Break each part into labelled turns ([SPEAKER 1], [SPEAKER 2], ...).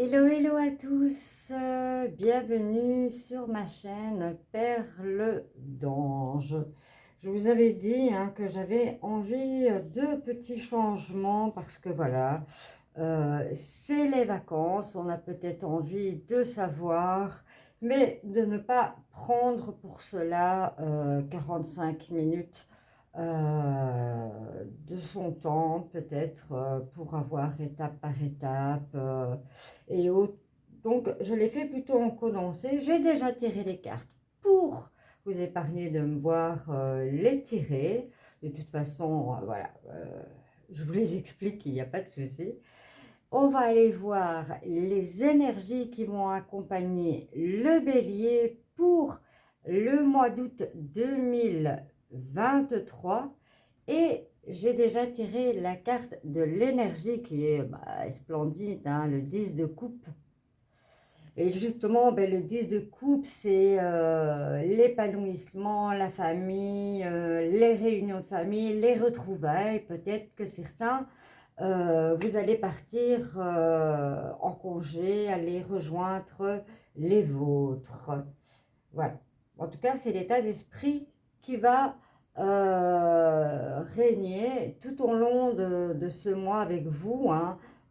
[SPEAKER 1] Hello, hello à tous, bienvenue sur ma chaîne Perle d'Ange. Je vous avais dit que j'avais envie de petits changements parce que voilà, c'est les vacances, on a peut-être envie de savoir, mais de ne pas prendre pour cela 45 minutes de son temps, peut-être pour avoir étape par étape. Et donc, je l'ai fait plutôt en condensé. J'ai déjà tiré les cartes pour vous épargner de me voir les tirer. De toute façon, voilà, je vous les explique, il n'y a pas de souci. On va aller voir les énergies qui vont accompagner le bélier pour le mois d'août 2023. Et j'ai déjà tiré la carte de l'énergie qui est splendide, le 10 de coupe. Et justement, le 10 de coupe, c'est l'épanouissement, la famille, les réunions de famille, les retrouvailles. Peut-être que certains, vous allez partir en congé, aller rejoindre les vôtres. Voilà. En tout cas, c'est l'état d'esprit qui va régner tout au long de ce mois avec vous,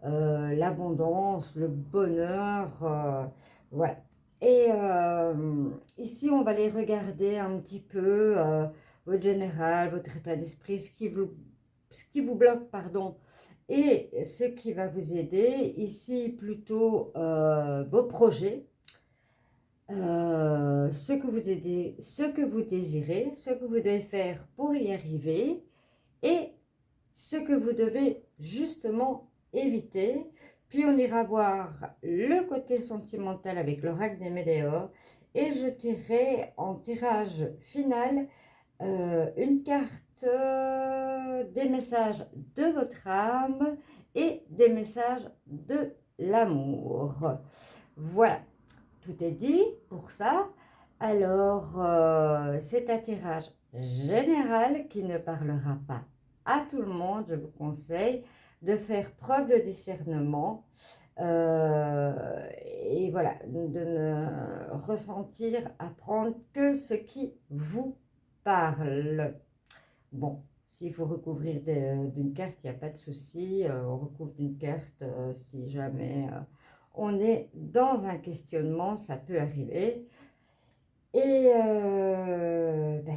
[SPEAKER 1] l'abondance, le bonheur, voilà. Et ici, on va aller regarder un petit peu votre général, votre état d'esprit, ce qui vous bloque, pardon, et ce qui va vous aider. Ici, plutôt vos projets. Ce que vous aidez, ce que vous désirez, ce que vous devez faire pour y arriver et ce que vous devez justement éviter. Puis on ira voir le côté sentimental avec l'oracle des Météores et je tirerai en tirage final une carte des messages de votre âme et des messages de l'amour. Voilà. Tout est dit pour ça. Alors, c'est un tirage général qui ne parlera pas à tout le monde. Je vous conseille de faire preuve de discernement et voilà, de ne ressentir, apprendre que ce qui vous parle. Bon, s'il faut recouvrir d'une carte, il n'y a pas de souci. On recouvre d'une carte si jamais on est dans un questionnement, ça peut arriver. Et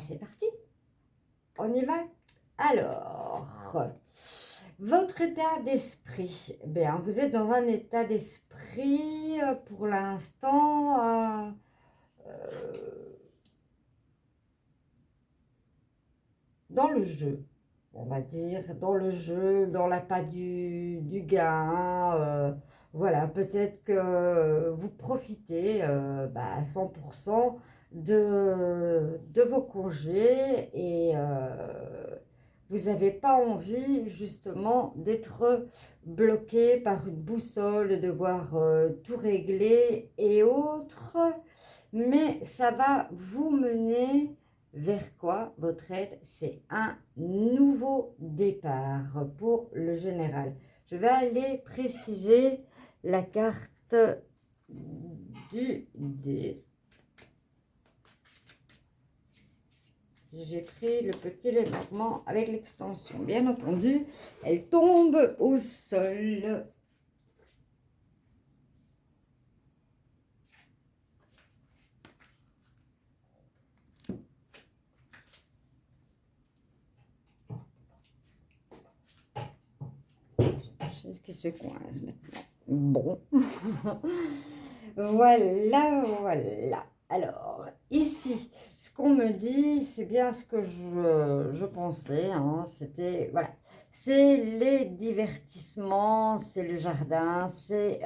[SPEAKER 1] c'est parti, on y va. Alors, votre état d'esprit, vous êtes dans un état d'esprit pour l'instant dans le jeu, on va dire, dans le jeu, dans l'appât du gain. Voilà, peut-être que vous profitez à 100% de vos congés et vous n'avez pas envie justement d'être bloqué par une boussole, de devoir tout régler et autres, mais ça va vous mener vers quoi? Votre aide, c'est un nouveau départ pour le général. Je vais aller préciser la carte du dé. J'ai pris le petit Lenormand avec l'extension. Bien entendu, elle tombe au sol. Chaise qui se coince maintenant. Bon. Voilà, voilà. Alors, ici, ce qu'on me dit, c'est bien ce que je pensais. C'était, voilà, c'est les divertissements, c'est le jardin, c'est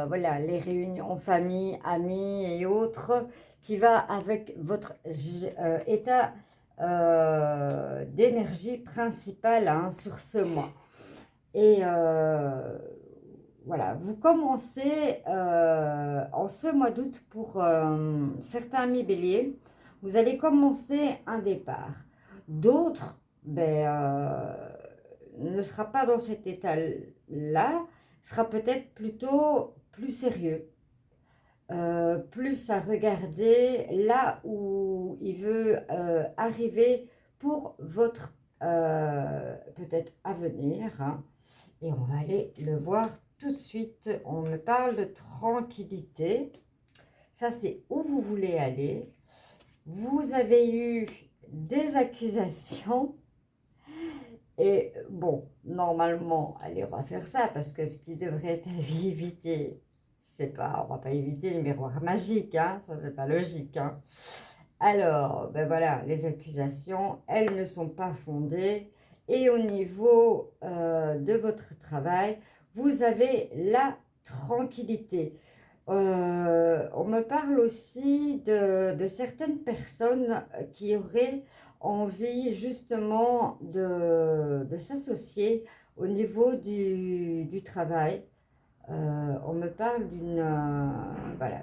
[SPEAKER 1] voilà, les réunions famille, amis et autres qui va avec votre état d'énergie principal sur ce mois. Et voilà, vous commencez en ce mois d'août pour certains amis béliers, vous allez commencer un départ. D'autres, ne sera pas dans cet état-là, sera peut-être plutôt plus sérieux, plus à regarder là où il veut arriver pour votre peut-être avenir, hein. Et on va aller le voir tout de suite. On me parle de tranquillité. Ça, c'est où vous voulez aller. Vous avez eu des accusations. Et bon, normalement, allez, on va faire ça parce que ce qui devrait être évité, c'est pas, on va pas éviter les miroirs magiques, hein, ça c'est pas logique, hein. Alors, ben voilà, les accusations, elles ne sont pas fondées. Et au niveau de votre travail, vous avez la tranquillité. On me parle aussi de certaines personnes qui auraient envie justement de s'associer au niveau du travail. On me parle voilà,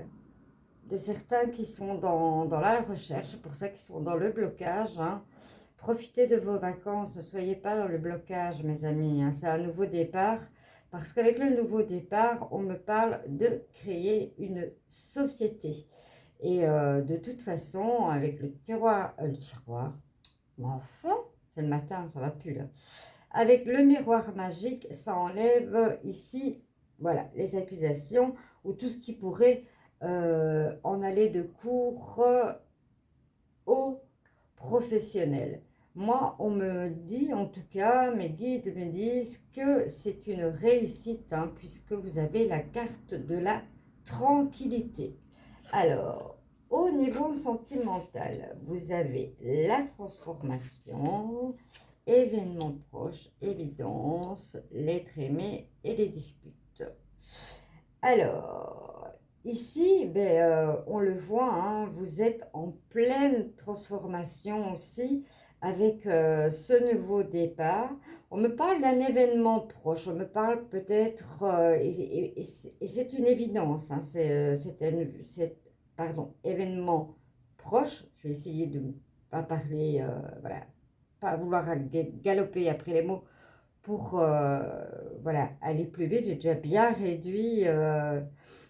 [SPEAKER 1] de certains qui sont dans la recherche, c'est pour ça qu'ils sont dans le blocage, hein. Profitez de vos vacances, ne soyez pas dans le blocage, mes amis, hein. C'est un nouveau départ, parce qu'avec le nouveau départ, on me parle de créer une société. Et de toute façon, avec le tiroir, mais enfin, c'est le matin, ça va plus là. Avec le miroir magique, ça enlève ici, voilà, les accusations ou tout ce qui pourrait en aller de cours aux professionnels. Moi, on me dit, en tout cas, mes guides me disent que c'est une réussite, hein, puisque vous avez la carte de la tranquillité. Alors, au niveau sentimental, vous avez la transformation, événements proches, évidence, l'être aimé et les disputes. Alors, ici, on le voit, hein, vous êtes en pleine transformation aussi avec ce nouveau départ. On me parle d'un événement proche, on me parle peut-être, et c'est une évidence, hein, pardon, événement proche. Je vais essayer de ne pas parler, voilà, pas vouloir galoper après les mots pour voilà, aller plus vite. J'ai déjà bien réduit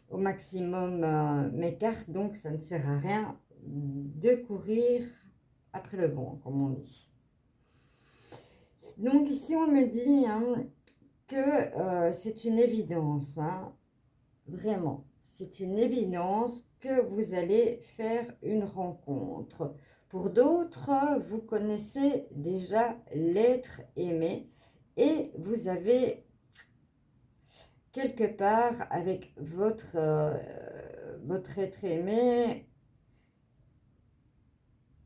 [SPEAKER 1] au maximum mes cartes, donc ça ne sert à rien de courir après le vent, comme on dit. Donc ici, on me dit hein, que c'est une évidence, hein, vraiment, c'est une évidence que vous allez faire une rencontre. Pour d'autres, vous connaissez déjà l'être aimé et vous avez quelque part avec votre être aimé.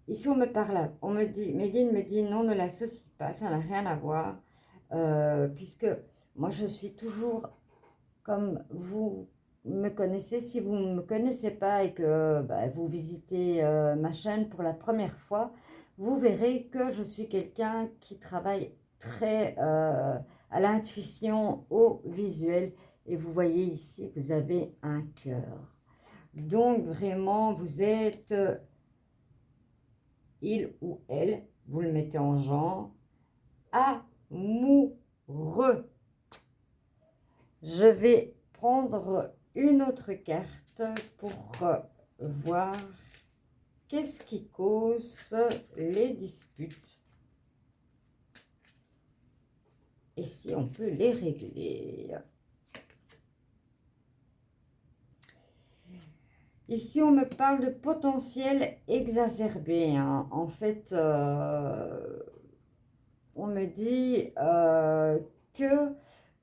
[SPEAKER 1] Ici, on me parle, on me dit, mes guides me disent non, ne l'associe pas, ça n'a rien à voir, puisque moi, je suis toujours comme vous me connaissez. Si vous ne me connaissez pas et que vous visitez ma chaîne pour la première fois, vous verrez que je suis quelqu'un qui travaille très à l'intuition, au visuel. Et vous voyez ici, vous avez un cœur. Donc vraiment, vous êtes il ou elle, vous le mettez en genre, amoureux. Je vais prendre une autre carte pour voir qu'est-ce qui cause les disputes et si on peut les régler. Ici, on me parle de potentiel exacerbé, hein. En fait, on me dit que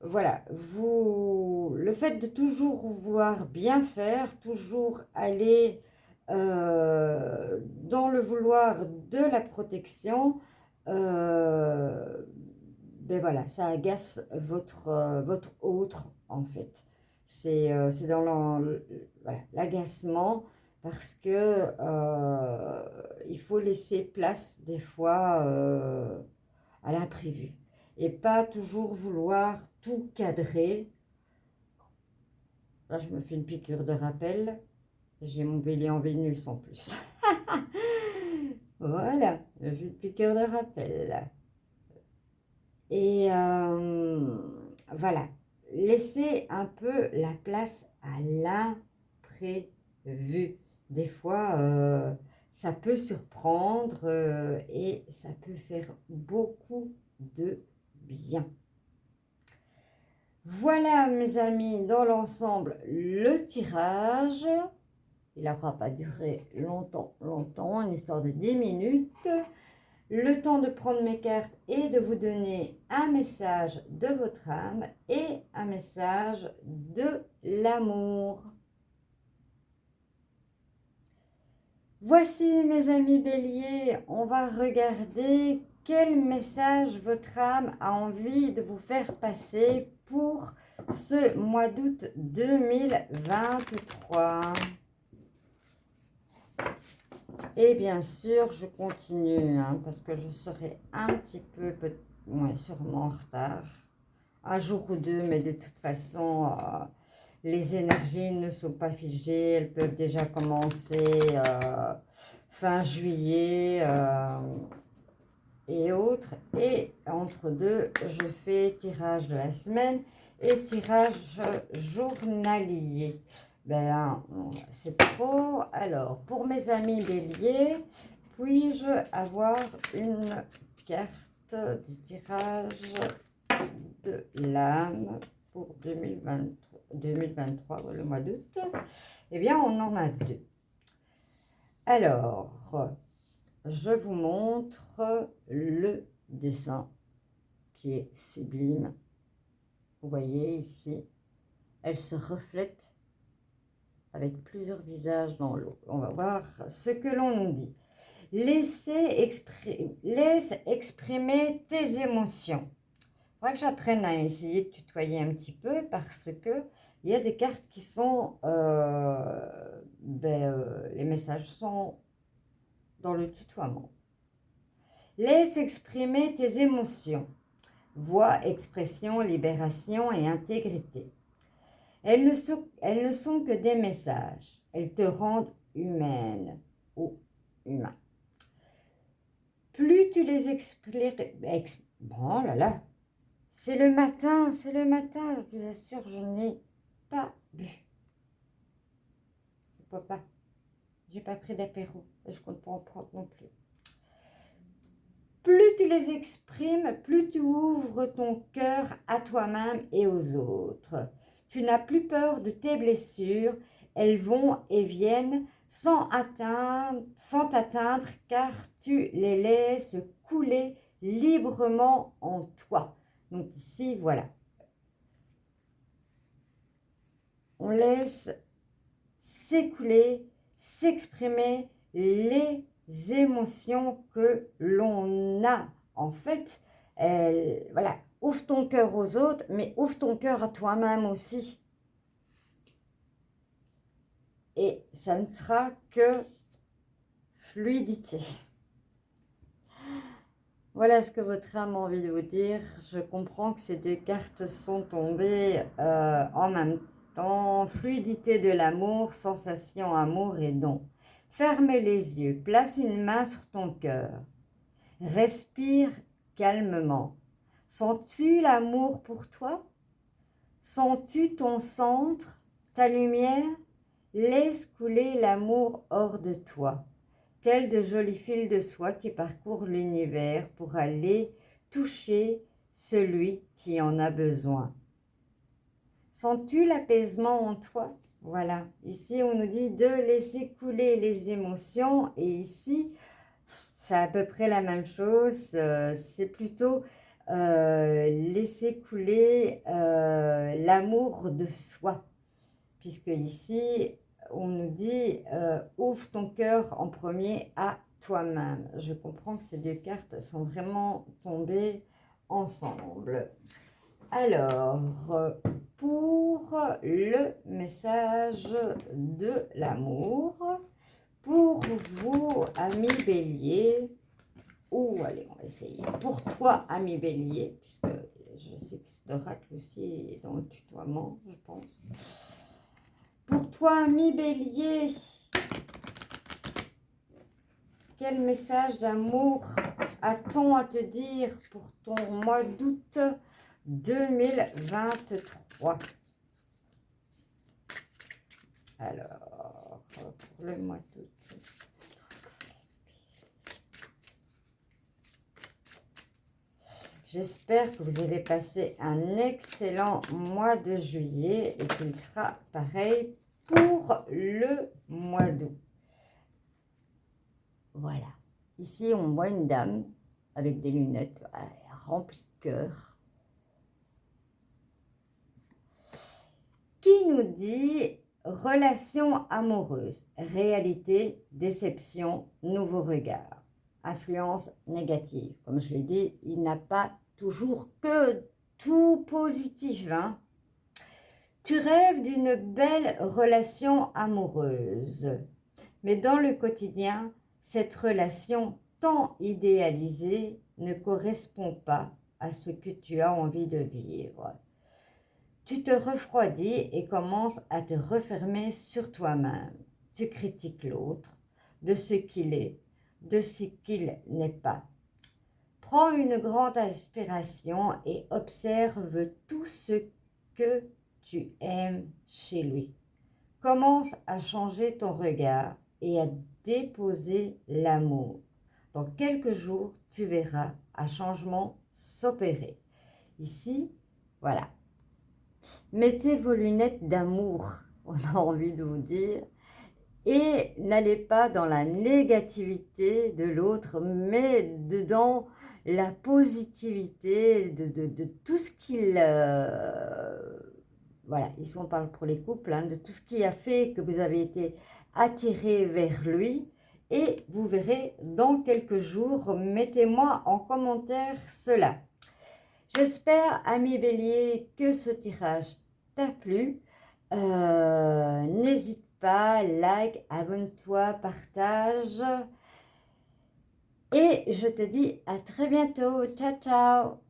[SPEAKER 1] voilà, le fait de toujours vouloir bien faire, toujours aller dans le vouloir de la protection, voilà, ça agace votre autre en fait. C'est dans voilà, l'agacement parce que il faut laisser place des fois à l'imprévu et pas toujours vouloir tout cadrer. Là, je me fais une piqûre de rappel. J'ai mon bélier en Vénus en plus. Voilà, j'ai une piqûre de rappel. Et voilà, laissez un peu la place à l'imprévu. Des fois, ça peut surprendre et ça peut faire beaucoup de bien. Voilà mes amis, dans l'ensemble, le tirage. Il n'aura pas duré longtemps, une histoire de 10 minutes. Le temps de prendre mes cartes et de vous donner un message de votre âme et un message de l'amour. Voici mes amis béliers, on va regarder quel message votre âme a envie de vous faire passer pour ce mois d'août 2023. Et bien sûr, je continue, parce que je serai un petit peu, sûrement en retard, un jour ou deux, mais de toute façon, les énergies ne sont pas figées, elles peuvent déjà commencer fin juillet et autres. Et entre deux, je fais tirage de la semaine et tirage journalier. Ben, c'est trop. Alors, pour mes amis béliers, puis-je avoir une carte du tirage de l'âme pour 2023, le mois d'août? Eh bien, on en a deux. Alors, je vous montre le dessin qui est sublime. Vous voyez ici, elle se reflète avec plusieurs visages dans l'eau. On va voir ce que l'on nous dit. Laisse exprimer tes émotions. Il faudra que j'apprenne à essayer de tutoyer un petit peu parce que il y a des cartes qui sont... les messages sont dans le tutoiement. Laisse exprimer tes émotions. Voix, expression, libération et intégrité. Elles ne sont que des messages. Elles te rendent humaine ou humain. Plus tu les expliques... Bon là là, c'est le matin, je vous assure, je n'ai pas bu. Je ne peux pas. J'ai pas pris d'apéro et je compte pas en prendre non plus. Plus tu les exprimes, plus tu ouvres ton cœur à toi-même et aux autres. Tu n'as plus peur de tes blessures, elles vont et viennent sans t'atteindre car tu les laisses couler librement en toi. Donc ici, voilà. On laisse s'écouler, s'exprimer les émotions que l'on a. En fait, voilà, ouvre ton cœur aux autres, mais ouvre ton cœur à toi-même aussi. Et ça ne sera que fluidité. Voilà ce que votre âme a envie de vous dire. Je comprends que ces deux cartes sont tombées en même temps. Fluidité de l'amour, sensation, amour et don. Ferme les yeux, place une main sur ton cœur. Respire calmement. Sens-tu l'amour pour toi? Sens-tu ton centre, ta lumière? Laisse couler l'amour hors de toi. Tels de jolis fils de soie qui parcourent l'univers pour aller toucher celui qui en a besoin. Sens-tu l'apaisement en toi? Voilà, ici on nous dit de laisser couler les émotions et ici c'est à peu près la même chose, c'est plutôt laisser couler l'amour de soi, puisque ici on nous dit ouvre ton cœur en premier à toi-même. Je comprends que ces deux cartes sont vraiment tombées ensemble. Alors, pour le message de l'amour, pour vous, amis bélier, ou allez, on va essayer. Pour toi, ami bélier, puisque je sais que cet oracle aussi est dans le tutoiement, je pense. Pour toi, ami bélier, quel message d'amour a-t-on à te dire pour ton mois d'août 2023? 3. Alors, pour le mois d'août. J'espère que vous avez passé un excellent mois de juillet et qu'il sera pareil pour le mois d'août. Voilà. Ici, on voit une dame avec des lunettes remplies de cœur qui nous dit relation amoureuse, réalité, déception, nouveau regard, influence négative. Comme je l'ai dit, il n'a pas toujours que tout positif, hein. Tu rêves d'une belle relation amoureuse, mais dans le quotidien, cette relation tant idéalisée ne correspond pas à ce que tu as envie de vivre. Tu te refroidis et commences à te refermer sur toi-même. Tu critiques l'autre, de ce qu'il est, de ce qu'il n'est pas. Prends une grande inspiration et observe tout ce que tu aimes chez lui. Commence à changer ton regard et à déposer l'amour. Dans quelques jours, tu verras un changement s'opérer. Ici, voilà. Mettez vos lunettes d'amour, on a envie de vous dire, et n'allez pas dans la négativité de l'autre, mais dans la positivité de tout ce qu'il... voilà, ici on parle pour les couples, hein, de tout ce qui a fait que vous avez été attiré vers lui. Et vous verrez dans quelques jours, mettez-moi en commentaire cela. J'espère, ami Bélier, que ce tirage t'a plu. N'hésite pas, like, abonne-toi, partage. Et je te dis à très bientôt. Ciao, ciao!